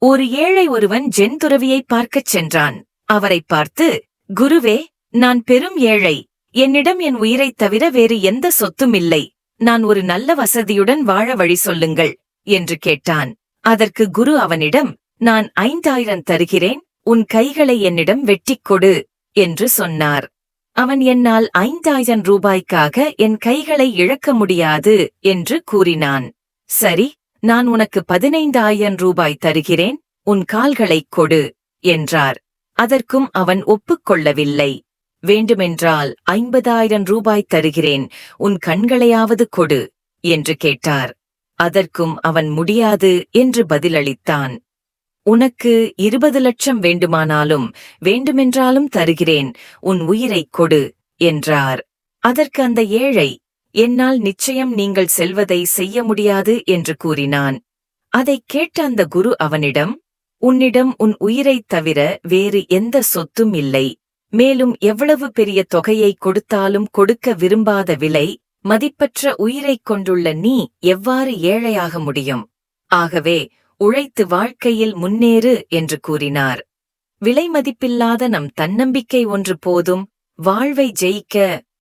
ஒரு ஏழை ஒருவன் ஜென் துறவியை பார்க்கச் சென்றான். அவரைப் பார்த்து, குருவே, நான் பெரும் ஏழை. என்னிடம் என் உயிரைத் தவிர வேறு எந்த சொத்தும் இல்லை. நான் ஒரு நல்ல வசதியுடன் வாழ வழி சொல்லுங்கள் என்று கேட்டான். அதற்கு குரு அவனிடம், நான் 5000 தருகிறேன், உன் கைகளை என்னிடம் வெட்டிக் கொடு என்று சொன்னார். அவன், என்னால் 5000 ரூபாய்க்காக என் கைகளை இழக்க முடியாது என்று கூறினான். சரி, நான் உனக்கு 15000 ரூபாய் தருகிறேன், உன் கால்களைக் கொடு என்றார். அதற்கும் அவன் ஒப்புக்கொள்ளவில்லை. வேண்டுமென்றால் 50000 ரூபாய் தருகிறேன், உன் கண்களையாவது கொடு என்று கேட்டார். அதற்கும் அவன் முடியாது என்று பதிலளித்தான். உனக்கு 20 லட்சம் வேண்டுமானாலும் வேண்டுமென்றாலும் தருகிறேன், உன் உயிரைக் கொடு என்றார். அதற்கு அந்த ஏழை, என்னால் நிச்சயம் நீங்கள் செல்வதை செய்ய முடியாது என்று கூறினான். அதைக் கேட்ட அந்த குரு அவனிடம், உன்னிடம் உன் உயிரைத் தவிர வேறு எந்த சொத்தும் இல்லை. மேலும் எவ்வளவு பெரிய தொகையை கொடுத்தாலும் கொடுக்க விரும்பாத விலை மதிப்பற்ற உயிரைக் கொண்டுள்ள நீ எவ்வாறு ஏழையாக முடியும்? ஆகவே உழைத்து வாழ்க்கையில் முன்னேறு என்று கூறினார். விலை மதிப்பில்லாத நம் தன்னம்பிக்கை ஒன்று போதும் வாழ்வை ஜெயிக்க